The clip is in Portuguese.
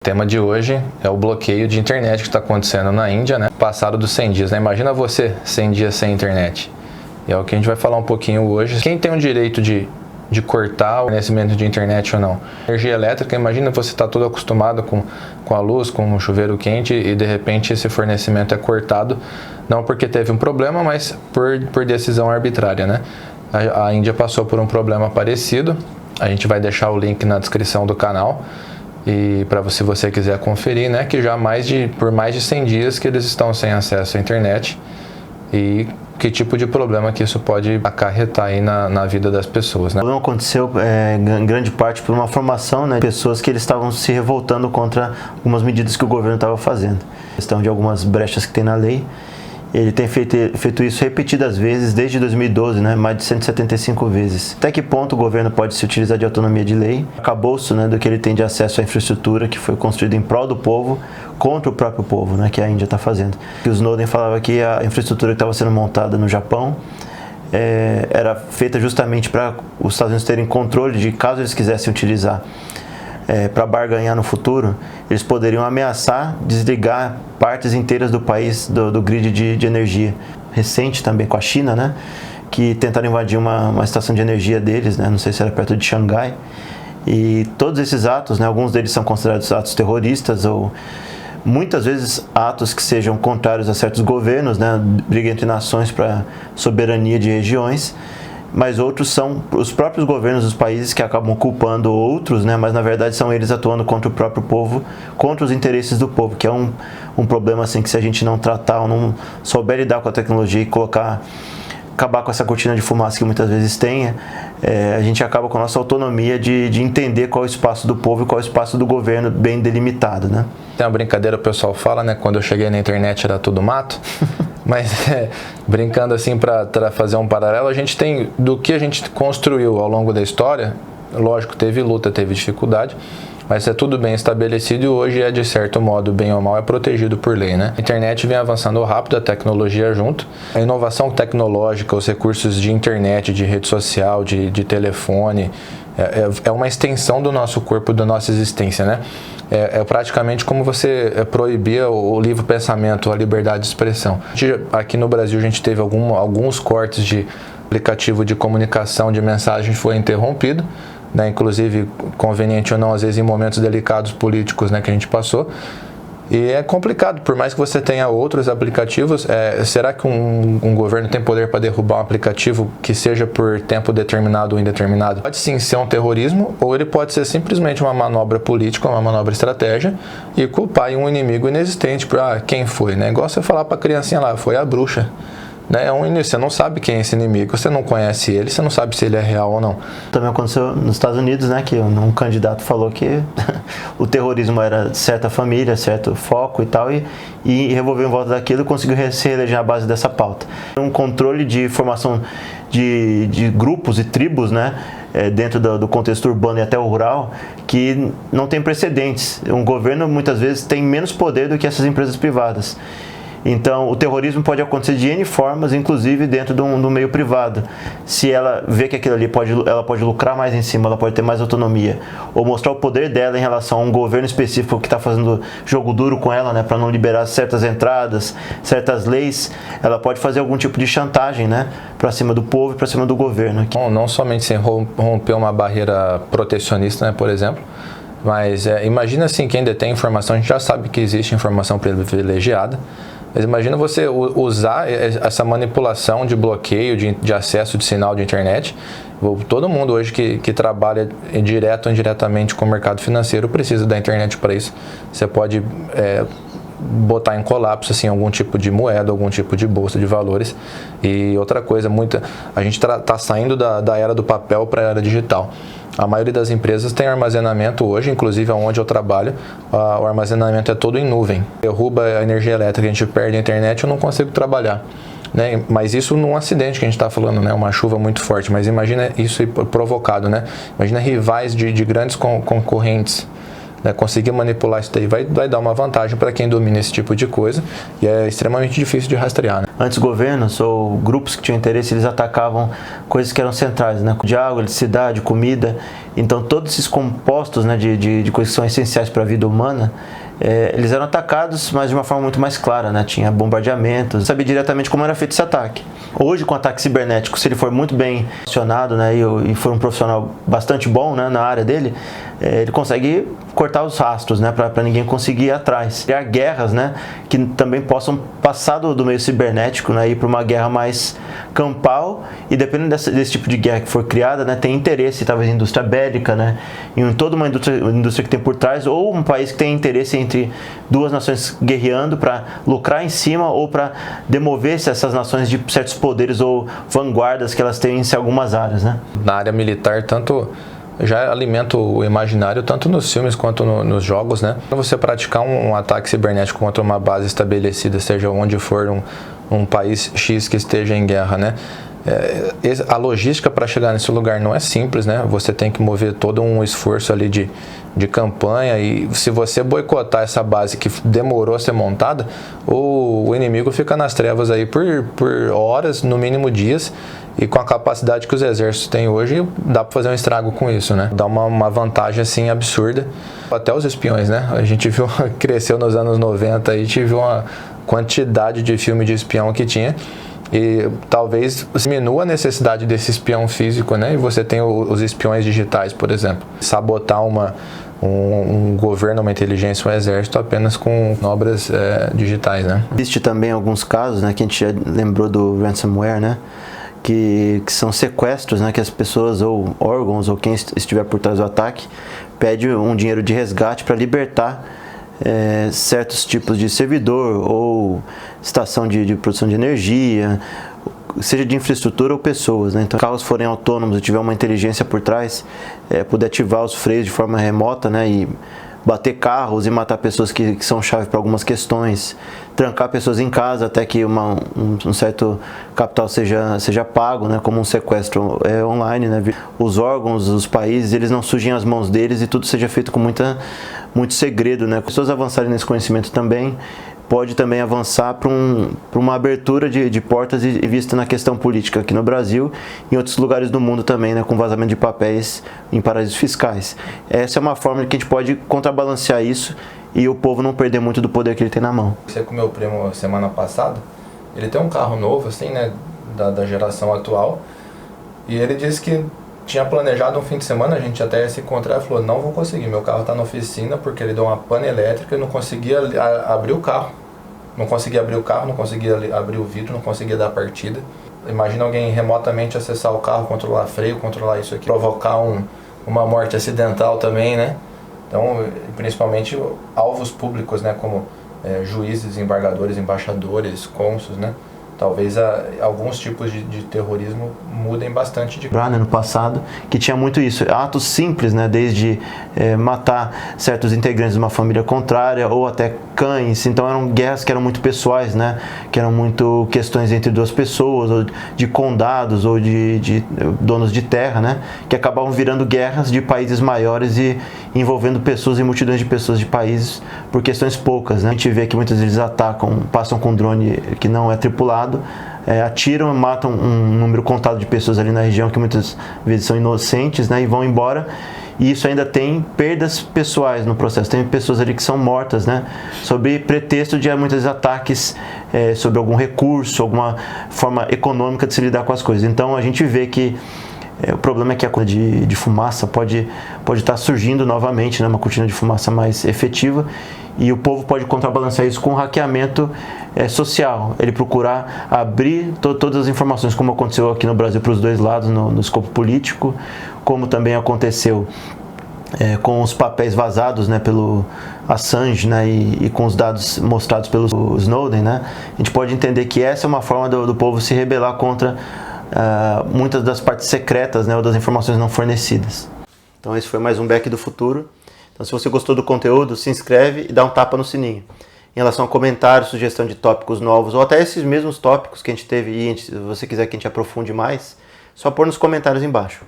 O tema de hoje é o bloqueio de internet que está acontecendo na Índia, né? Passado dos 100 dias, né? Imagina você 100 dias sem internet. E é o que a gente vai falar um pouquinho hoje. Quem tem o direito de cortar o fornecimento de internet ou não? Energia elétrica, imagina você está todo acostumado com a luz, com o chuveiro quente e de repente esse fornecimento é cortado, não porque teve um problema, mas por decisão arbitrária, né? A Índia passou por um problema parecido. A gente vai deixar o link na descrição do canal. E para se você quiser conferir, né, que já por mais de 100 dias que eles estão sem acesso à internet e que tipo de problema que isso pode acarretar aí na vida das pessoas, né? O problema aconteceu em grande parte por uma formação, né, de pessoas que eles estavam se revoltando contra algumas medidas que o governo estava fazendo. Questão de algumas brechas que tem na lei. Ele tem feito isso repetidas vezes desde 2012, né, mais de 175 vezes. Até que ponto o governo pode se utilizar de autonomia de lei? Acabouço, né, do que ele tem de acesso à infraestrutura que foi construída em prol do povo contra o próprio povo, né, que a Índia está fazendo. E o Snowden falava que a infraestrutura que estava sendo montada no Japão era feita justamente para os Estados Unidos terem controle de, caso eles quisessem utilizar para barganhar no futuro, eles poderiam ameaçar desligar partes inteiras do país do grid de energia. Recente também com a China, né, que tentaram invadir uma estação de energia deles, né, não sei se era perto de Xangai. E todos esses atos, né, alguns deles são considerados atos terroristas ou muitas vezes atos que sejam contrários a certos governos, né, briga entre nações para soberania de regiões. Mas outros são os próprios governos dos países que acabam culpando outros, né? Mas na verdade são eles atuando contra o próprio povo, contra os interesses do povo, que é um problema assim que se a gente não tratar ou não souber lidar com a tecnologia e acabar com essa cortina de fumaça que muitas vezes tem, a gente acaba com a nossa autonomia de entender qual é o espaço do povo e qual é o espaço do governo bem delimitado, né? Tem uma brincadeira, o pessoal fala, né? Quando eu cheguei na internet era tudo mato. Mas brincando assim para fazer um paralelo, a gente tem do que a gente construiu ao longo da história. Lógico, teve luta, teve dificuldade, mas é tudo bem estabelecido e hoje de certo modo, bem ou mal, é protegido por lei, né? A internet vem avançando rápido, a tecnologia junto. A inovação tecnológica, os recursos de internet, de rede social, de telefone, é uma extensão do nosso corpo, da nossa existência, né? É praticamente como você proibia o livre pensamento, a liberdade de expressão. Aqui no Brasil a gente teve alguns cortes de aplicativo de comunicação, de mensagem foi interrompido, né? Inclusive, conveniente ou não, às vezes em momentos delicados políticos, né, que a gente passou. E é complicado, por mais que você tenha outros aplicativos, será que um governo tem poder para derrubar um aplicativo que seja por tempo determinado ou indeterminado? Pode sim ser um terrorismo, ou ele pode ser simplesmente uma manobra política, uma manobra estratégia, e culpar um inimigo inexistente por quem foi, né? Igual você falar para a criancinha lá, foi a bruxa. Né? Você não sabe quem é esse inimigo, você não conhece ele, você não sabe se ele é real ou não. Também aconteceu nos Estados Unidos, né, que um candidato falou que o terrorismo era de certa família, certo foco e tal, e revolveu em volta daquilo e conseguiu se reeleger na base dessa pauta. Um controle de formação de grupos e tribos, né, dentro do contexto urbano e até o rural, que não tem precedentes. Um governo muitas vezes tem menos poder do que essas empresas privadas. Então, o terrorismo pode acontecer de N formas, inclusive dentro do meio privado. Se ela vê que aquilo ali ela pode lucrar mais em cima, ela pode ter mais autonomia, ou mostrar o poder dela em relação a um governo específico que está fazendo jogo duro com ela, né, para não liberar certas entradas, certas leis, ela pode fazer algum tipo de chantagem, né, para cima do povo e para cima do governo. Não somente sem romper uma barreira protecionista, né, por exemplo, mas imagina assim, quem detém informação, a gente já sabe que existe informação privilegiada. Mas imagina você usar essa manipulação de bloqueio, de acesso de sinal de internet. Todo mundo hoje que trabalha direto ou indiretamente com o mercado financeiro precisa da internet para isso. Você pode botar em colapso assim, algum tipo de moeda, algum tipo de bolsa de valores. E outra coisa, a gente está saindo da era do papel para a era digital. A maioria das empresas tem armazenamento hoje, inclusive onde eu trabalho, o armazenamento é todo em nuvem. Derruba a energia elétrica, a gente perde a internet, eu não consigo trabalhar. Né? Mas isso num acidente que a gente está falando, né? Uma chuva muito forte, mas imagina isso provocado, né? Imagina rivais de grandes concorrentes. Né, conseguir manipular isso daí vai dar uma vantagem para quem domina esse tipo de coisa e é extremamente difícil de rastrear. Né? Antes, governos ou grupos que tinham interesse, eles atacavam coisas que eram centrais, né? De água, eletricidade, comida, Então todos esses compostos, né, de coisas que são essenciais para a vida humana, eles eram atacados, mas de uma forma muito mais clara, né? Tinha bombardeamentos, sabia diretamente como era feito esse ataque. Hoje, com o ataque cibernético, se ele for muito bem acionado, né, e for um profissional bastante bom, né, na área dele, ele consegue cortar os rastros, né, para ninguém conseguir ir atrás. Criar guerras, né, que também possam passar do meio cibernético, né, ir para uma guerra mais campal, e dependendo desse tipo de guerra que for criada, né, tem interesse, talvez, em indústria bélica, né, em toda uma indústria que tem por trás, ou um país que tem interesse entre duas nações guerreando para lucrar em cima ou para demover essas nações de certos poderes ou vanguardas que elas têm em algumas áreas, né? Na área militar, tanto já alimenta o imaginário tanto nos filmes quanto nos jogos, né? Quando você praticar um ataque cibernético contra uma base estabelecida, seja onde for um país X que esteja em guerra, né? A logística para chegar nesse lugar não é simples, né? Você tem que mover todo um esforço ali de campanha, e se você boicotar essa base que demorou a ser montada, o inimigo fica nas trevas aí por horas, no mínimo dias, e com a capacidade que os exércitos têm hoje, dá para fazer um estrago com isso, né? Dá uma vantagem assim absurda. Até os espiões, né? A gente viu, cresceu nos anos 90 e tive uma quantidade de filme de espião que tinha. E talvez diminua a necessidade desse espião físico, né? E você tem os espiões digitais, por exemplo. Sabotar um governo, uma inteligência, um exército apenas com obras digitais, né? Existe também alguns casos, né, que a gente já lembrou do ransomware, né? Que são sequestros, né? Que as pessoas ou órgãos ou quem estiver por trás do ataque pede um dinheiro de resgate para libertar certos tipos de servidor ou estação de produção de energia, seja de infraestrutura ou pessoas, né? Então, se carros forem autônomos e tiver uma inteligência por trás, poder ativar os freios de forma remota, né? E bater carros e matar pessoas que são chave para algumas questões, trancar pessoas em casa até que um certo capital seja pago, né, como um sequestro online, né. Os órgãos, os países, eles não sujem as mãos deles e tudo seja feito com muito segredo, né. As pessoas avançarem nesse conhecimento também pode também avançar para uma abertura de portas e vista na questão política aqui no Brasil e em outros lugares do mundo também, né, com vazamento de papéis em paraísos fiscais. Essa é uma forma que a gente pode contrabalancear isso e o povo não perder muito do poder que ele tem na mão. Você com meu primo semana passada, ele tem um carro novo, assim, né, da geração atual, e ele disse que tinha planejado um fim de semana, a gente até ia se encontrar, e falou, não vou conseguir, meu carro está na oficina porque ele deu uma pane elétrica e não conseguia abrir o carro. Não conseguia abrir o carro, não conseguia abrir o vidro, não conseguia dar partida. Imagina alguém remotamente acessar o carro, controlar freio, controlar isso aqui, provocar uma morte acidental também, né? Então, principalmente alvos públicos, né? Como juízes, desembargadores, embaixadores, cônsules, né? Talvez alguns tipos de terrorismo mudem bastante. No passado, que tinha muito isso, atos simples, né, desde matar certos integrantes de uma família contrária ou até cães. Então eram guerras que eram muito pessoais, né, que eram muito questões entre duas pessoas, ou de condados ou de donos de terra, né, que acabavam virando guerras de países maiores e envolvendo pessoas e multidões de pessoas de países por questões poucas, né. A gente vê que muitas vezes passam com drone que não é tripulado, atiram e matam um número contado de pessoas ali na região que muitas vezes são inocentes, né, e vão embora. E isso ainda tem perdas pessoais no processo. Tem pessoas ali que são mortas, né, sob pretexto de muitos vezes ataques sobre algum recurso, alguma forma econômica de se lidar com as coisas. Então a gente vê que o problema é que a coisa de fumaça pode estar surgindo novamente, né, uma cortina de fumaça mais efetiva, e o povo pode contrabalancear isso com um hackeamento social. Ele procurar abrir todas as informações, como aconteceu aqui no Brasil para os dois lados no escopo político, como também aconteceu com os papéis vazados, né, pelo Assange, né, e com os dados mostrados pelo Snowden, né. A gente pode entender que essa é uma forma do povo se rebelar contra muitas das partes secretas, né, ou das informações não fornecidas. Então esse foi mais um Back do Futuro. Então, se você gostou do conteúdo, se inscreve e dá um tapa no sininho. Em relação a comentários, sugestão de tópicos novos, ou até esses mesmos tópicos que a gente teve e se você quiser que a gente aprofunde mais, só pôr nos comentários embaixo.